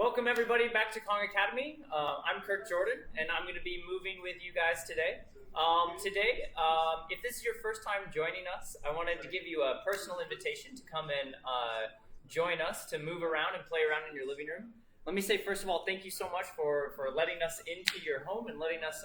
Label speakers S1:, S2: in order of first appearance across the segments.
S1: Welcome everybody back to Kong Academy. I'm Kirk Jordan, and I'm going to be moving with you guys today. If this is your first time joining us, I wanted to give you a personal invitation to come and join us to move around and play around in your living room. Let me say, first of all, thank you so much for letting us into your home and letting us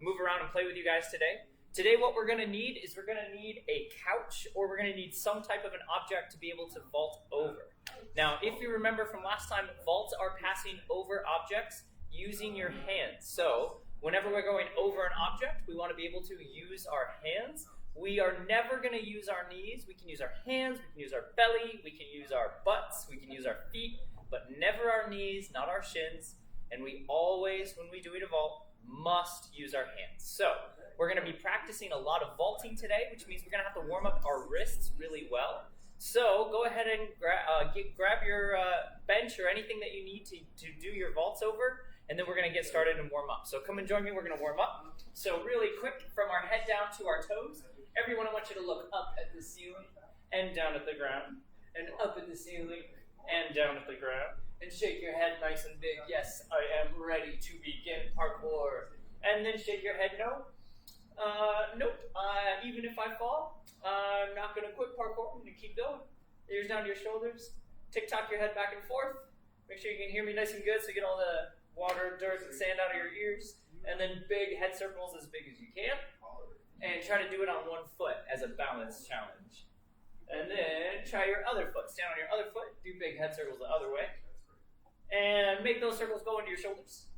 S1: move around and play with you guys today. Today what we're going to need is we're going to need a couch, or we're going to need some type of an object to be able to vault over. Now, if you remember from last time, vaults are passing over objects using your hands. So whenever we're going over an object, we want to be able to use our hands. We are never going to use our knees. We can use our hands, we can use our belly, we can use our butts, we can use our feet, but never our knees, not our shins. And we always, when we do a vault, must use our hands. So we're going to be practicing a lot of vaulting today, which means we're going to have to warm up our wrists really well. So go ahead and grab your bench or anything that you need to do your vaults over, and then we're going to get started and warm up. So come and join me. We're going to warm up. So really quick, from our head down to our toes, everyone, I want you to look up at the ceiling and down at the ground, and up at the ceiling and down at the ground, and shake your head nice and big. Yes, I am ready to begin parkour. And then shake your head no. Nope. Even if I fall, I'm not going to quit parkour. I'm going to keep going. Ears down to your shoulders. Tick-tock your head back and forth. Make sure you can hear me nice and good so you get all the water, dirt, and sand out of your ears. And then big head circles as big as you can. And try to do it on one foot as a balance challenge. And then try your other foot. Stand on your other foot. Do big head circles the other way. And make those circles go into your shoulders.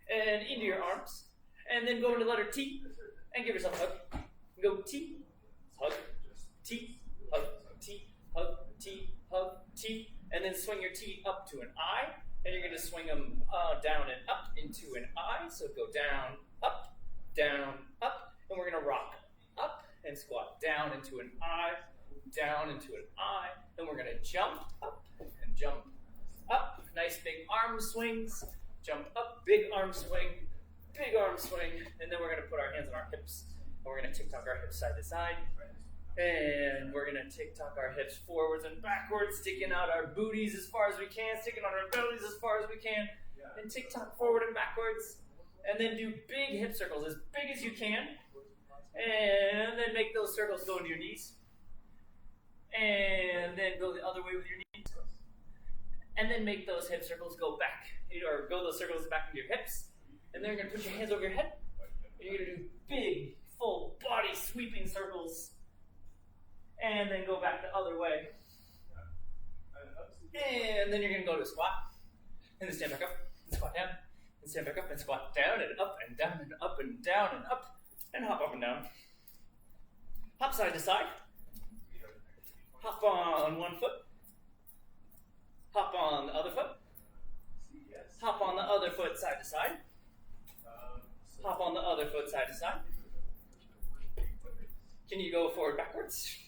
S1: And into your arms. And then go into letter T. And give yourself a hug. Go T, hug, T, hug, T, hug, T, hug, T. And then swing your T up to an I. And you're going to swing them down and up into an I. So go down, up, down, up. And we're going to rock up and squat down into an I, down into an I. Then we're going to jump up and jump up. Nice big arm swings. Jump up, big arm swing. Big arm swing, and then we're going to put our hands on our hips, and we're going to tick-tock our hips side to side, and we're going to tick-tock our hips forwards and backwards, sticking out our booties as far as we can, sticking out our bellies as far as we can, and tick-tock forward and backwards, and then do big hip circles, as big as you can, and then make those circles go into your knees, and then go the other way with your knees, and then make those hip circles go back, or go those circles back into your hips. And then you're going to put your hands over your head, and you're going to do big, full body sweeping circles, and then go back the other way. And then you're going to go to a squat, and then stand back up, and squat down, and stand back up, and squat down, and up, and down, and up, and down, and up, and hop up and down. Hop side to side. Hop on one foot. Hop on the other foot. Hop on the other foot side to side. Hop on the other foot side to side. Can you go forward, backwards?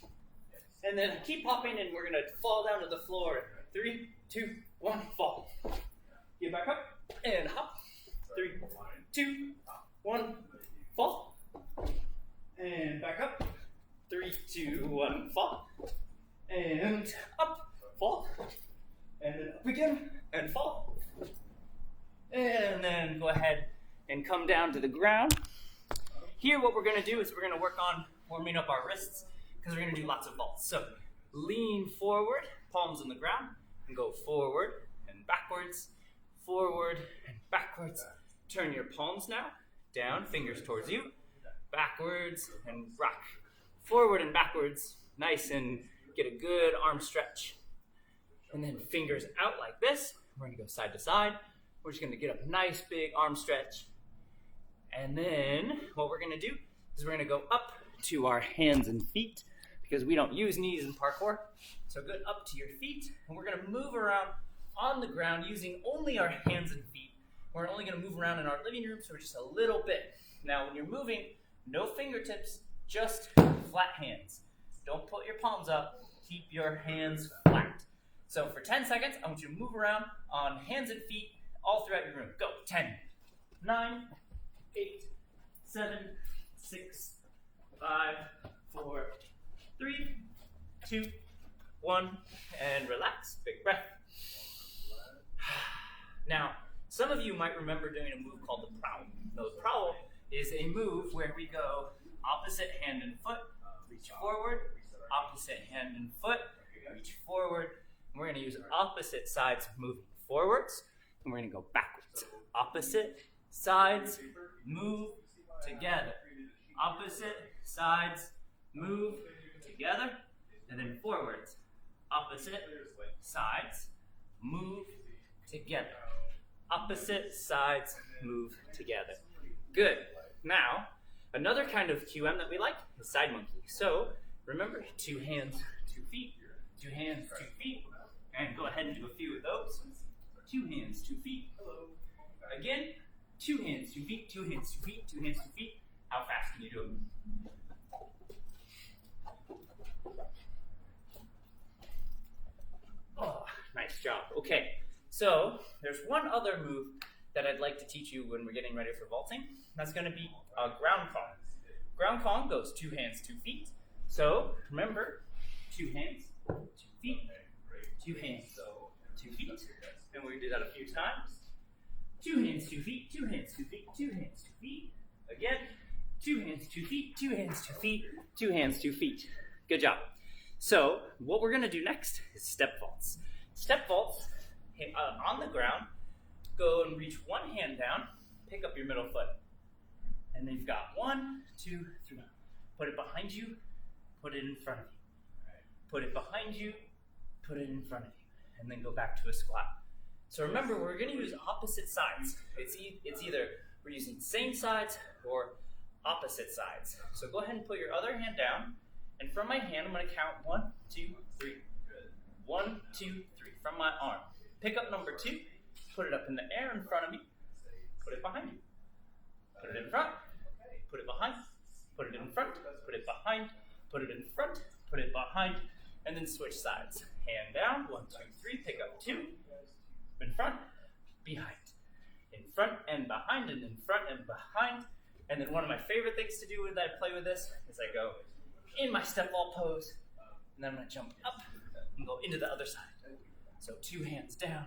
S1: And then keep hopping, and we're going to fall down to the floor. 3, 2, 1, fall. Get back up, and hop. 3, 2, 1, fall. And back up. 3, 2, 1, fall. And up, fall. And then up again, and fall. And then go ahead and come down to the ground. Here what we're going to do is we're going to work on warming up our wrists, because we're going to do lots of vaults. So lean forward, palms on the ground, and go forward and backwards, forward and backwards. Turn your palms now, down, fingers towards you, backwards and rock. Forward and backwards, nice, and get a good arm stretch. And then fingers out like this. We're going to go side to side. We're just going to get a nice big arm stretch. And then what we're going to do is we're going to go up to our hands and feet, because we don't use knees in parkour. So good up to your feet. And we're going to move around on the ground using only our hands and feet. We're only going to move around in our living room, so just a little bit. Now when you're moving, no fingertips, just flat hands. Don't put your palms up. Keep your hands flat. So for 10 seconds, I want you to move around on hands and feet all throughout your room. Go. 10, 9, 8, 7, 6, 5, 4, 3, 2, 1, and relax. Big breath. Now, some of you might remember doing a move called the prowl. Now, the prowl is a move where we go opposite hand and foot, reach forward, opposite hand and foot, reach forward. And we're going to use opposite sides moving forwards, and we're going to go backwards. Opposite sides, move together. Opposite sides, move together, and then forwards. Opposite sides, move together. Opposite sides, move together. Good. Now, another kind of QM that we like is side monkey. So, remember, 2 hands, 2 feet, 2 hands, 2 feet, and go ahead and do a few of those. 2 hands, 2 feet. Again, 2 hands, 2 feet, 2 hands, 2 feet, 2 hands, 2 feet. How fast can you do it? Oh, nice job. Okay, so there's one other move that I'd like to teach you when we're getting ready for vaulting. That's going to be a ground Kong. Ground Kong goes 2 hands, 2 feet. So remember, 2 hands, 2 feet, 2 hands, 2 feet. And we're going to do that a few times. 2 hands, 2 feet, 2 hands, 2 feet, 2 hands, 2 feet. Again, 2 hands, 2 feet, 2 hands, 2 feet, 2 hands, 2 feet. Good job. So what we're going to do next is step vaults. Step vaults, on the ground, go and reach one hand down, pick up your middle foot. And then you've got 1, 2, 3. Put it behind you, put it in front of you. Put it behind you, put it in front of you. And then go back to a squat. So remember, we're going to use opposite sides. It's either we're using same sides or opposite sides. So go ahead and put your other hand down. And from my hand, I'm going to count 1, 2, 3. 1, 2, 3 from my arm. Pick up number 2, put it up in the air in front of me, put it behind you. Put it in front, put it behind, put it in front, put it behind, put it in front, put it behind, and then switch sides. Hand down, 1, 2, 3, pick up 2, in front, behind. In front and behind, and in front and behind. And then one of my favorite things to do when I play with this is I go in my step vault pose, and then I'm going to jump up and go into the other side. So 2 hands down,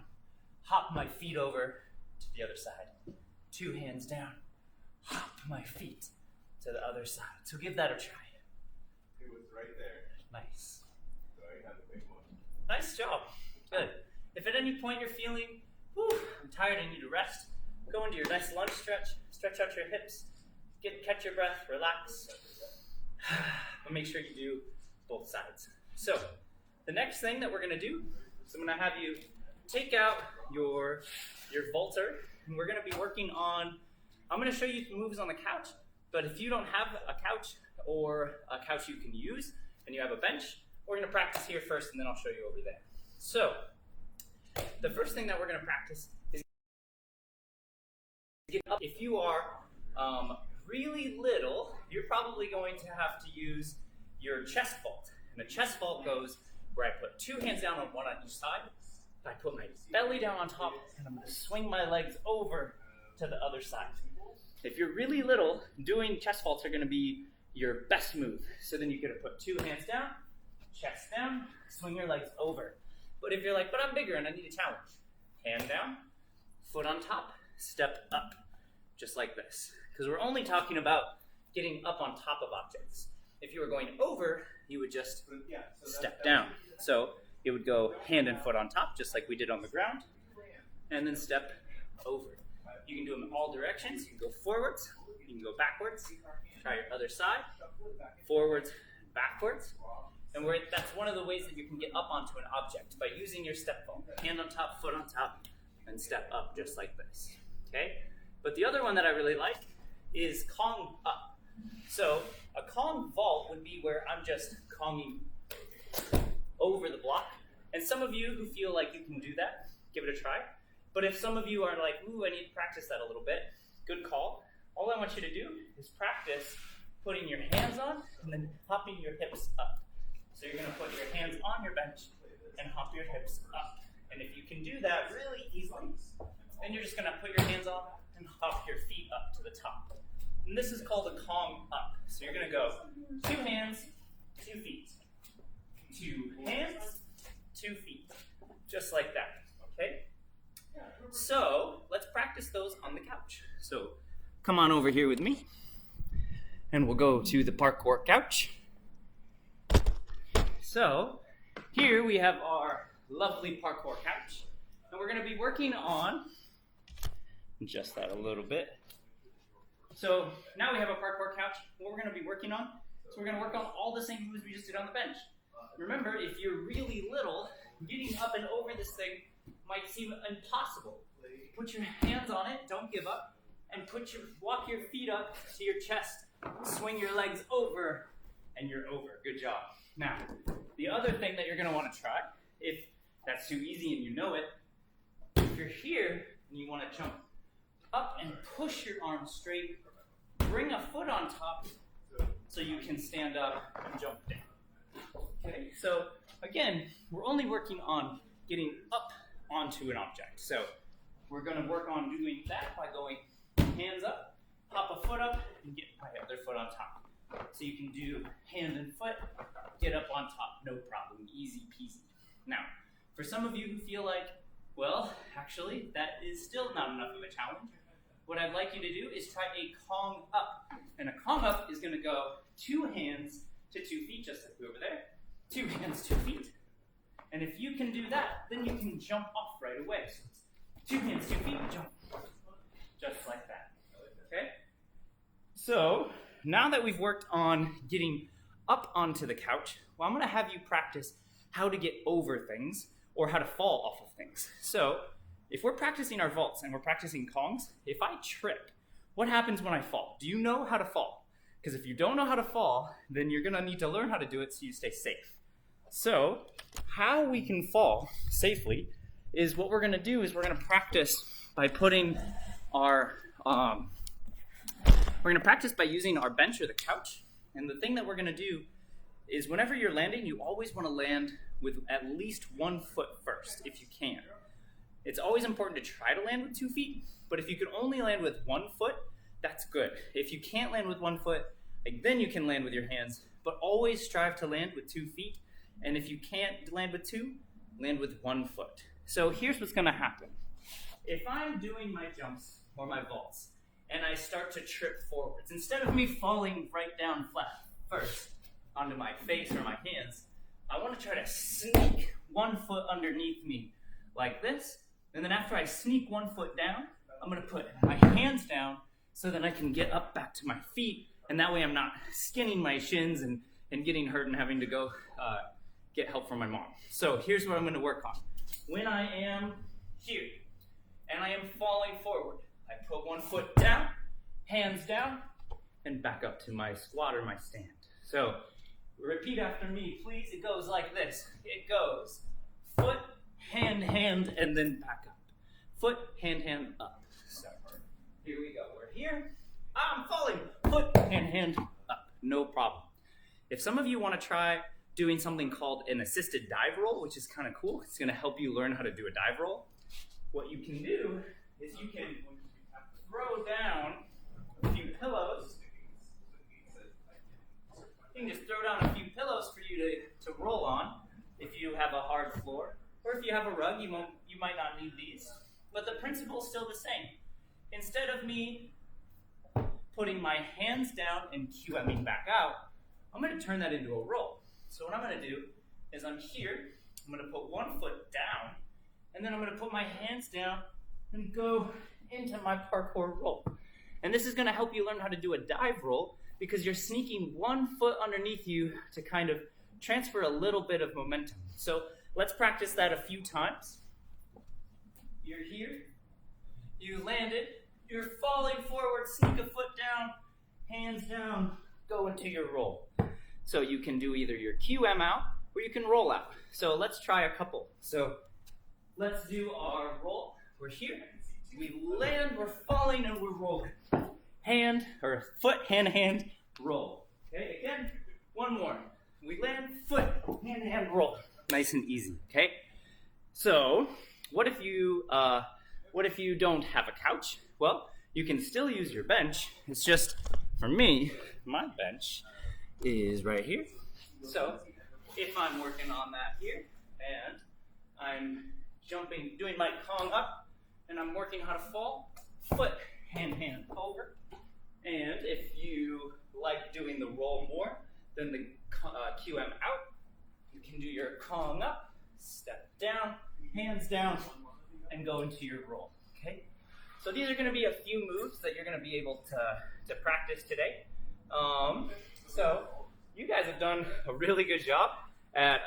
S1: hop my feet over to the other side. 2 hands down, hop my feet to the other side. So give that a try.
S2: It was right there.
S1: Nice.
S2: So I had to make one.
S1: Nice job. Good. If at any point you're feeling, I'm tired, I need to rest, go into your nice lunge stretch, stretch out your hips, catch your breath, relax. But make sure you do both sides. So, the next thing that we're going to do is I'm going to have you take out your vaulter, and we're going to be working on, I'm going to show you moves on the couch, but if you don't have a couch or a couch you can use, and you have a bench, we're going to practice here first, and then I'll show you over there. So, the first thing that we're going to practice is get up. If you are really little, you're probably going to have to use your chest vault. And the chest vault goes where I put 2 hands down on one on each side. I put my belly down on top, and I'm going to swing my legs over to the other side. If you're really little, doing chest vaults are going to be your best move. So then you're going to put 2 hands down, chest down, swing your legs over. But if you're like, but I'm bigger and I need a challenge, hand down, foot on top, step up, just like this. Because we're only talking about getting up on top of objects. If you were going over, you would just step down. So it would go hand and foot on top, just like we did on the ground, and then step over. You can do them in all directions. You can go forwards, you can go backwards, try your other side, forwards, backwards. And that's one of the ways that you can get up onto an object, by using your step vault. Hand on top, foot on top, and step up just like this. Okay? But the other one that I really like is Kong up. So a Kong vault would be where I'm just Konging over the block. And some of you who feel like you can do that, give it a try. But if some of you are like, ooh, I need to practice that a little bit, good call. All I want you to do is practice putting your hands on and then hopping your hips up. So you're going to put your hands on your bench and hop your hips up. And if you can do that really easily, then you're just going to put your hands on and hop your feet up to the top. And this is called a Kong up. So you're going to go 2 hands, 2 feet. 2 hands, 2 feet. Just like that. Okay? So let's practice those on the couch. So come on over here with me, and we'll go to the parkour couch. So here we have our lovely parkour couch, and we're going to be working on, adjust that a little bit. So now we have a parkour couch. What we're going to be working on, so we're going to work on all the same moves we just did on the bench. Remember, if you're really little, getting up and over this thing might seem impossible. Put your hands on it, don't give up, and walk your feet up to your chest, swing your legs over, and you're over. Good job. Now, the other thing that you're going to want to try, if that's too easy and you know it, if you're here and you want to jump up and push your arms straight, bring a foot on top so you can stand up and jump down. Okay, so again, we're only working on getting up onto an object. So we're going to work on doing that by going hands up, pop a foot up, and get my other foot on top. So you can do hand and foot, get up on top, no problem, easy peasy. Now, for some of you who feel like, well, actually, that is still not enough of a challenge, what I'd like you to do is try a Kong up. And a Kong up is going to go 2 hands to 2 feet, just like over there. 2 hands, 2 feet. And if you can do that, then you can jump off right away. So it's 2 hands, 2 feet, jump. Just like that. Okay? So, now that we've worked on getting up onto the couch, well, I'm going to have you practice how to get over things or how to fall off of things. So, if we're practicing our vaults and we're practicing Kongs, if I trip, what happens when I fall? Do you know how to fall? Because if you don't know how to fall, then you're going to need to learn how to do it so you stay safe. So, how we can fall safely is what we're going to do is we're going to practice by putting our, we're going to practice by using our bench or the couch. And the thing that we're going to do is whenever you're landing, you always want to land with at least 1 foot first, if you can. It's always important to try to land with 2 feet, but if you can only land with 1 foot, that's good. If you can't land with 1 foot, then you can land with your hands, but always strive to land with 2 feet. And if you can't land with 2, land with 1 foot. So here's what's going to happen. If I'm doing my jumps or my vaults, and I start to trip forwards, instead of me falling right down flat first onto my face or my hands, I want to try to sneak 1 foot underneath me like this. And then after I sneak 1 foot down, I'm going to put my hands down so that I can get up back to my feet. And that way I'm not skinning my shins and getting hurt and having to go get help from my mom. So here's what I'm going to work on. When I am here and I am falling forward, I put 1 foot down, hands down, and back up to my squat or my stand. So repeat after me, please. It goes like this. It goes foot, hand, hand, and then back up. Foot, hand, hand, up. So here we go. We're here. I'm falling. Foot, hand, up. No problem. If some of you want to try doing something called an assisted dive roll, which is kind of cool, it's going to help you learn how to do a dive roll. What you can do is you can throw down a few pillows. You can just throw down a few pillows for you to roll on if you have a hard floor. Or if you have a rug, you might not need these. But the principle is still the same. Instead of me putting my hands down and QMing back out, I'm going to turn that into a roll. So what I'm going to do is I'm here, I'm going to put 1 foot down, and then I'm going to put my hands down and go into my parkour roll. And this is going to help you learn how to do a dive roll because you're sneaking 1 foot underneath you to kind of transfer a little bit of momentum. So let's practice that a few times. You're here, you landed, you're falling forward, sneak a foot down, hands down, go into your roll. So you can do either your QM out or you can roll out. So let's try a couple. So let's do our roll. We're here, we land, we're falling, and we're rolling. Hand, or foot, hand, roll. Okay, again, one more. We land, foot, hand, roll. Nice and easy, okay? So, what if you don't have a couch? Well, you can still use your bench. It's just, for me, my bench is right here. So, if I'm working on that here, and I'm jumping, doing my Kong up, and I'm working how to fall, foot, hand over. And if you like doing the roll more than the QM out, you can do your Kong up, step down, hands down, and go into your roll, okay? So these are gonna be a few moves that you're gonna be able to practice today. So you guys have done a really good job at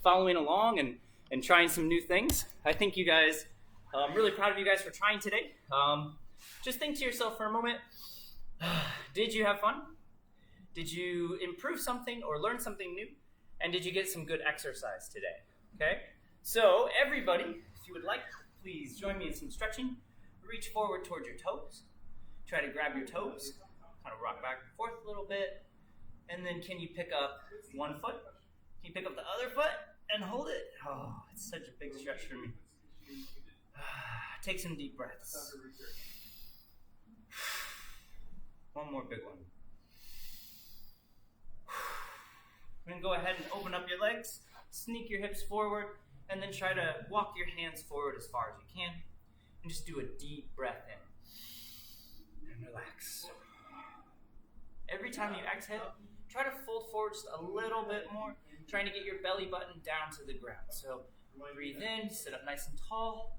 S1: following along and trying some new things. I think you guys, I'm really proud of you guys for trying today. Just think to yourself for a moment, did you have fun? Did you improve something or learn something new? And did you get some good exercise today? Okay? So everybody, if you would like, please join me in some stretching. Reach forward towards your toes. Try to grab your toes. Kind of rock back and forth a little bit. And then can you pick up one foot? Can you pick up the other foot and hold it? Oh, it's such a big stretch for me. Take some deep breaths. One more big one. Then go ahead and open up your legs, sneak your hips forward, and then try to walk your hands forward as far as you can. And just do a deep breath in. And relax. Every time you exhale, try to fold forward just a little bit more, trying to get your belly button down to the ground. So breathe in, sit up nice and tall,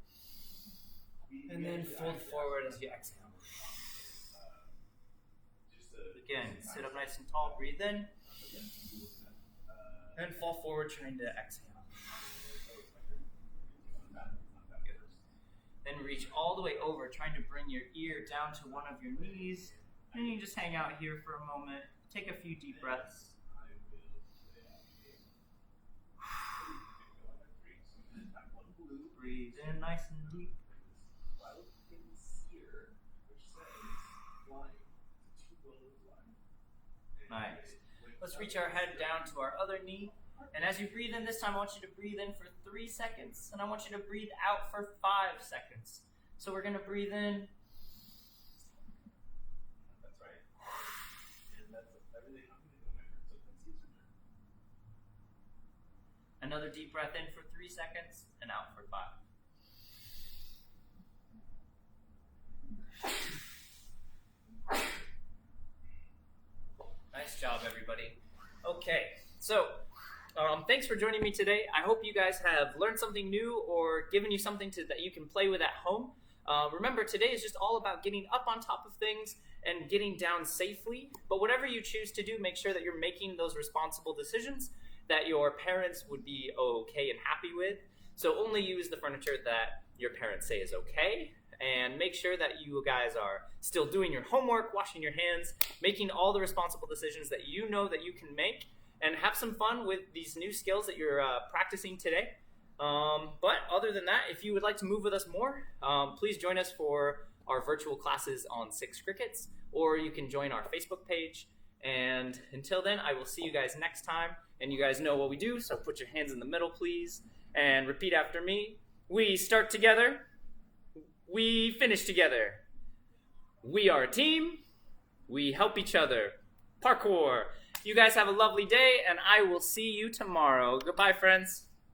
S1: and then fold forward as you exhale. Again, sit up nice and tall, breathe in, and fall forward trying to exhale. Good. Then reach all the way over, trying to bring your ear down to one of your knees. And you just hang out here for a moment. Take a few deep breaths. Breathe in nice and deep. Nice. Let's reach our head down to our other knee. And as you breathe in this time, I want you to breathe in for 3 seconds. And I want you to breathe out for 5 seconds. So we're going to breathe in.
S2: That's right. And that's everything.
S1: Another deep breath in for 3 seconds and out for 5. Nice job, everybody. Okay, so thanks for joining me today. I hope you guys have learned something new or given you something that you can play with at home. Remember, today is just all about getting up on top of things and getting down safely. But whatever you choose to do, make sure that you're making those responsible decisions that your parents would be okay and happy with. So only use the furniture that your parents say is okay. And make sure that you guys are still doing your homework, washing your hands, making all the responsible decisions that you know that you can make, and have some fun with these new skills that you're practicing today. But other than that, if you would like to move with us more, please join us for our virtual classes on 6 Crickets, or you can join our Facebook page. And until then, I will see you guys next time. And you guys know what we do, so put your hands in the middle, please, and repeat after me. We start together. We finish together. We are a team. We help each other. Parkour. You guys have a lovely day, and I will see you tomorrow. Goodbye, friends.